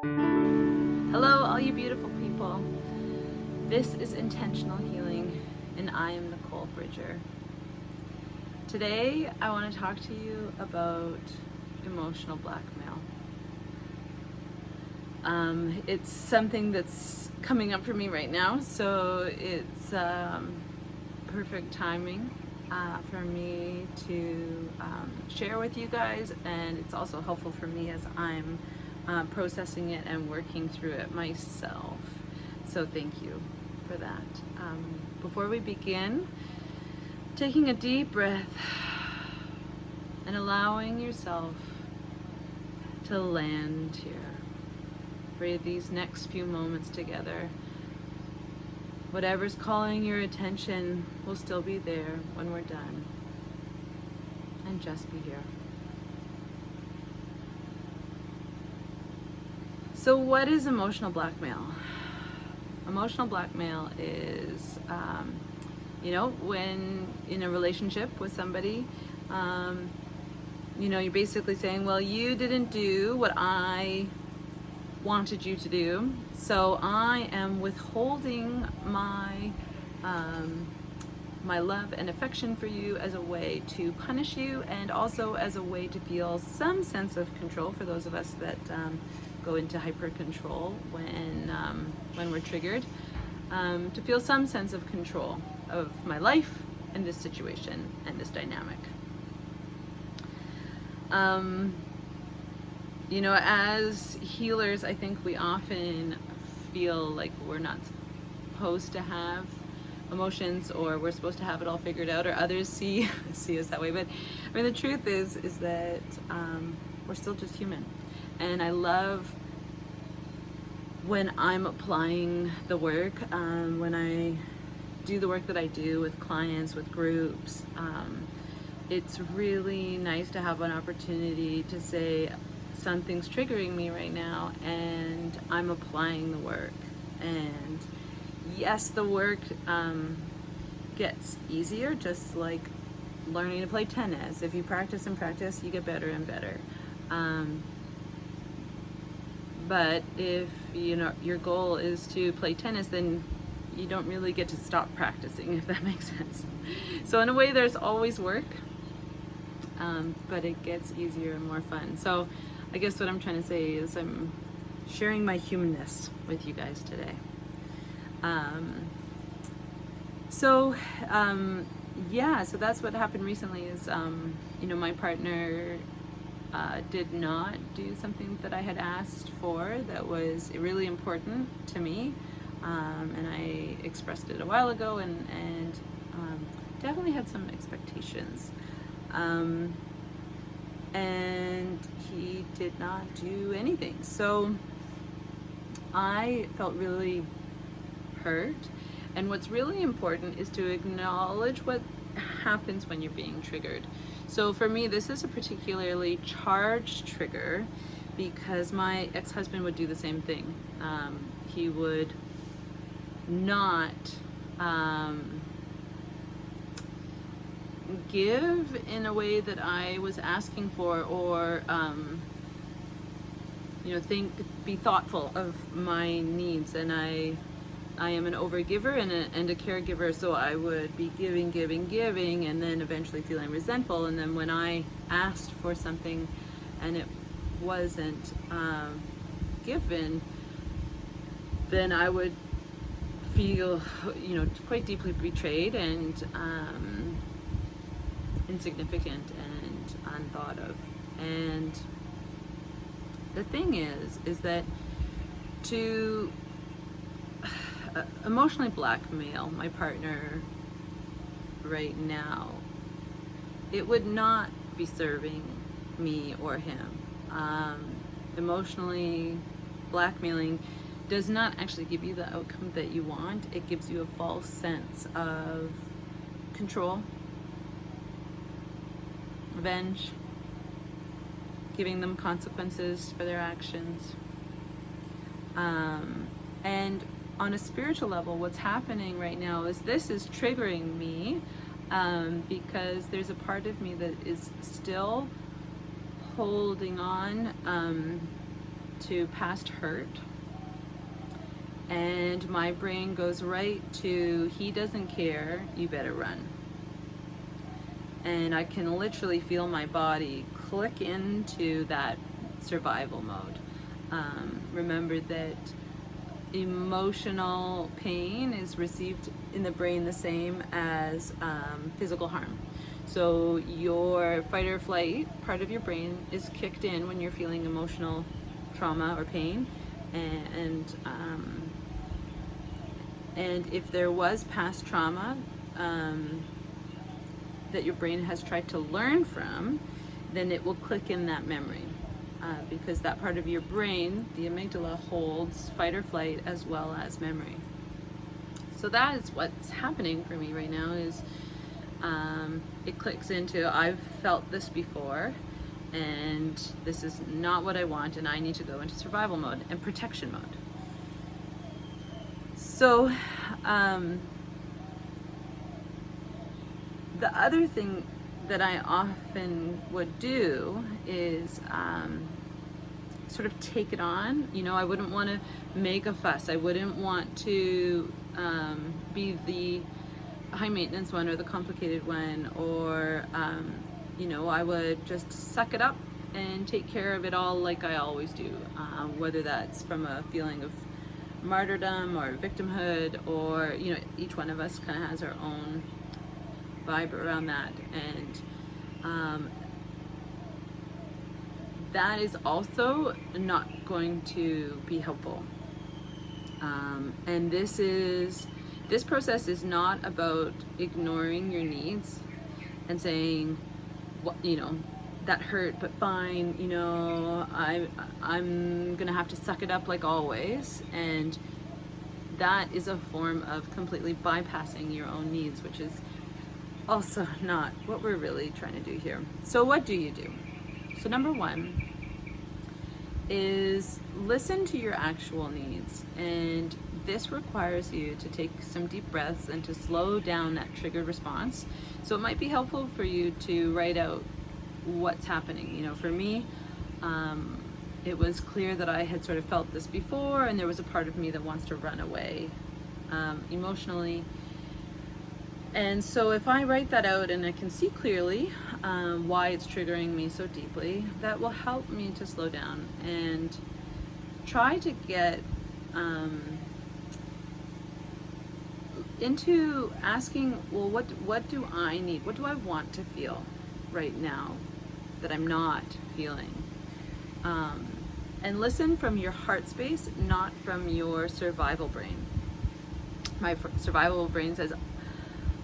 Hello, all you beautiful people. This is Intentional Healing, and I am Nicole Bridger. Today, I want to talk to you about emotional blackmail. It's something that's coming up for me right now, so it's perfect timing for me to share with you guys, and it's also helpful for me as I'm processing it and working through it myself. So thank you for that. Before we begin, taking a deep breath and allowing yourself to land here for these next few moments together. Whatever's calling your attention will still be there when we're done, and just be here. So what is emotional blackmail? Emotional blackmail is, when in a relationship with somebody, you're basically saying, well, you didn't do what I wanted you to do, so I am withholding my my love and affection for you as a way to punish you, and also as a way to feel some sense of control for those of us that go into hyper control when we're triggered, to feel some sense of control of my life and this situation and this dynamic. As healers, I think we often feel like we're not supposed to have emotions, or we're supposed to have it all figured out, or others see us that way. But I mean, the truth is that we're still just human. And I love when I'm applying the work, when I do the work that I do with clients, with groups, it's really nice to have an opportunity to say, something's triggering me right now, and I'm applying the work. And yes, the work gets easier, just like learning to play tennis. If you practice and practice, you get better and better. But if your goal is to play tennis, then you don't really get to stop practicing, if that makes sense. So in a way, there's always work, but it gets easier and more fun. So I guess what I'm trying to say is I'm sharing my humanness with you guys today. So that's what happened recently is, my partner did not do something that I had asked for that was really important to me, and I expressed it a while ago, and definitely had some expectations, and he did not do anything. So I felt really hurt, and what's really important is to acknowledge what happens when you're being triggered. So for me, this is a particularly charged trigger because my ex-husband would do the same thing. He would not give in a way that I was asking for, or be thoughtful of my needs. And I am an overgiver and a caregiver, so I would be giving, and then eventually feeling resentful. And then when I asked for something and it wasn't given, then I would feel, quite deeply betrayed and insignificant and unthought of. And the thing is that to emotionally blackmail my partner right now, it would not be serving me or him. Emotionally blackmailing does not actually give you the outcome that you want. It gives you a false sense of control, revenge, giving them consequences for their actions. And on a spiritual level, what's happening right now is this is triggering me because there's a part of me that is still holding on to past hurt, and my brain goes right to, he doesn't care, you better run. And I can literally feel my body click into that survival mode. Remember that emotional pain is received in the brain the same as physical harm. So your fight or flight part of your brain is kicked in when you're feeling emotional trauma or pain, and if there was past trauma that your brain has tried to learn from, then it will click in that memory, because that part of your brain, the amygdala, holds fight or flight as well as memory. So that is what's happening for me right now, is it clicks into, I've felt this before, and this is not what I want, and I need to go into survival mode and protection mode. So the other thing that I often would do is sort of take it on. You know, I wouldn't want to make a fuss. I wouldn't want to be the high maintenance one or the complicated one, or you know, I would just suck it up and take care of it all like I always do, whether that's from a feeling of martyrdom or victimhood, or, you know, each one of us kind of has our own vibe around that, and that is also not going to be helpful. And this process is not about ignoring your needs and saying, what, you know, that hurt, but fine, you know, I'm gonna have to suck it up like always. And that is a form of completely bypassing your own needs, which is also not what we're really trying to do here. So what do you do? So number one is listen to your actual needs, and this requires you to take some deep breaths and to slow down that triggered response. So it might be helpful for you to write out what's happening. You know, for me, it was clear that I had sort of felt this before, and there was a part of me that wants to run away emotionally. And so if I write that out and I can see clearly why it's triggering me so deeply, that will help me to slow down and try to get into asking, well, what do I need? What do I want to feel right now that I'm not feeling? And listen from your heart space, not from your survival brain. My survival brain says,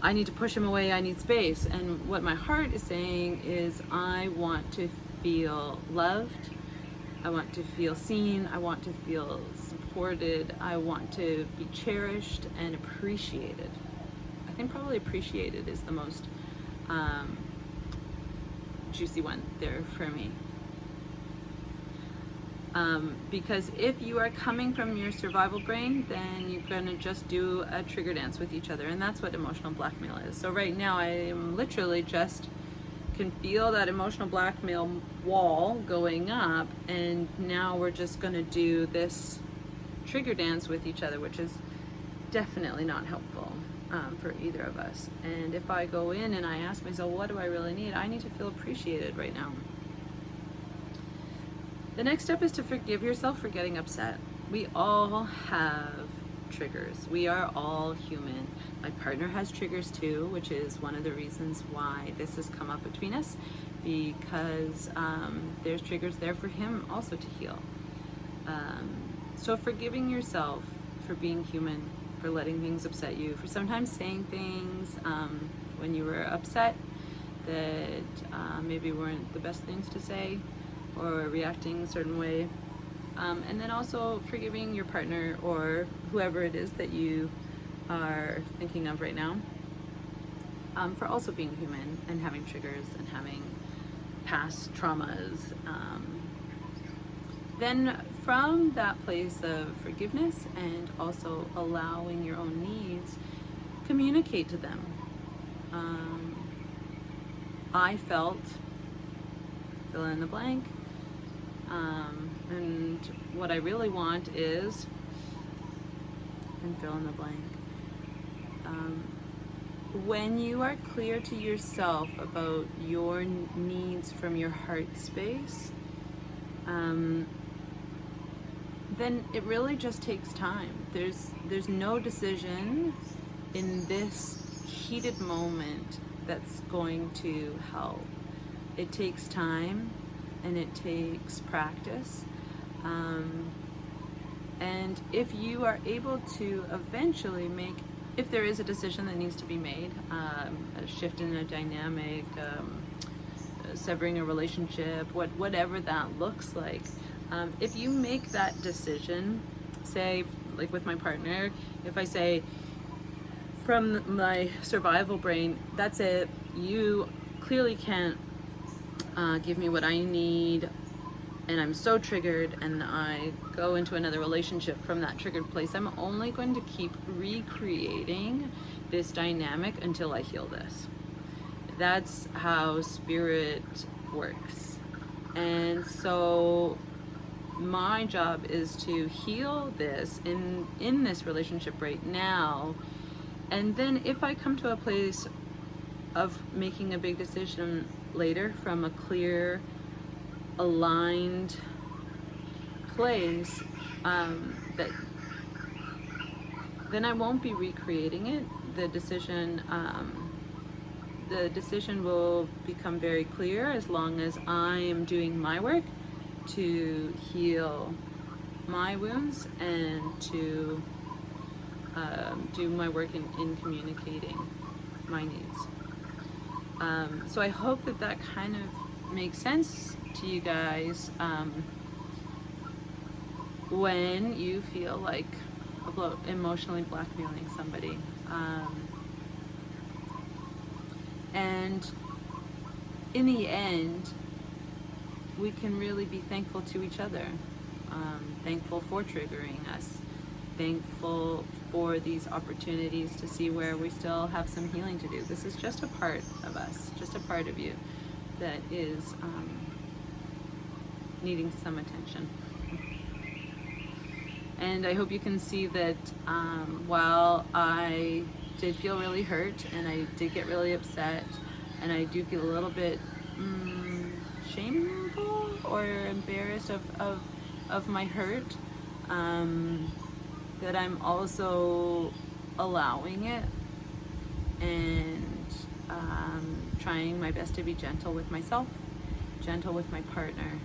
I need to push him away, I need space. And what my heart is saying is, I want to feel loved, I want to feel seen, I want to feel supported, I want to be cherished and appreciated. I think probably appreciated is the most juicy one there for me. Because if you are coming from your survival brain, then you're going to just do a trigger dance with each other, and that's what emotional blackmail is. So right now I am literally just can feel that emotional blackmail wall going up, and now we're just going to do this trigger dance with each other, which is definitely not helpful for either of us. And if I go in and I ask myself, what do I really need? I need to feel appreciated right now. The next step is to forgive yourself for getting upset. We all have triggers. We are all human. My partner has triggers too, which is one of the reasons why this has come up between us, because there's triggers there for him also to heal. So forgiving yourself for being human, for letting things upset you, for sometimes saying things when you were upset that maybe weren't the best things to say, or reacting a certain way, and then also forgiving your partner or whoever it is that you are thinking of right now for also being human and having triggers and having past traumas. Then from that place of forgiveness and also allowing your own needs, communicate to them. I felt, fill in the blank, And what I really want is, and fill in the blank, when you are clear to yourself about your needs from your heart space, then it really just takes time. There's no decision in this heated moment that's going to help. It takes time and it takes practice. And if you are able to eventually make, if there is a decision that needs to be made, a shift in a dynamic, severing a relationship, whatever that looks like, if you make that decision, say, like with my partner, if I say, from my survival brain, that's it, you clearly can't give me what I need, and I'm so triggered, and I go into another relationship from that triggered place, I'm only going to keep recreating this dynamic until I heal this. That's how spirit works. And so my job is to heal this in this relationship right now. And then if I come to a place of making a big decision later from a clear, aligned place, then I won't be recreating it. The decision will become very clear as long as I am doing my work to heal my wounds and to do my work in communicating my needs. So I hope that kind of makes sense to you guys when you feel like emotionally blackmailing somebody. And in the end, we can really be thankful to each other, thankful for triggering us, thankful for these opportunities to see where we still have some healing to do. This is just a part of us, just a part of you that is needing some attention. And I hope you can see that while I did feel really hurt and I did get really upset and I do feel a little bit shameful or embarrassed of my hurt, that I'm also allowing it and trying my best to be gentle with myself, gentle with my partner,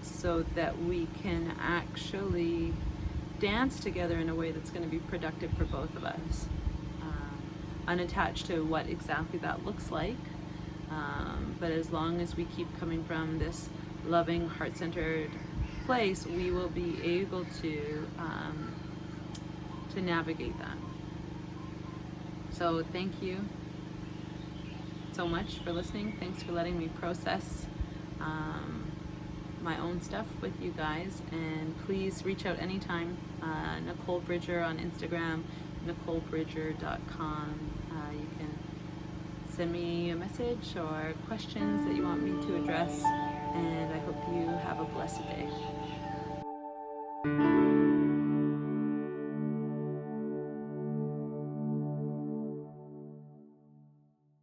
so that we can actually dance together in a way that's going to be productive for both of us, unattached to what exactly that looks like. But as long as we keep coming from this loving, heart-centered place, we will be able to navigate that. So thank you so much for listening. Thanks for letting me process my own stuff with you guys, and please reach out anytime. Nicole Bridger on Instagram, NicoleBridger.com. You can send me a message or questions that you want me to address, and I hope you have a blessed day.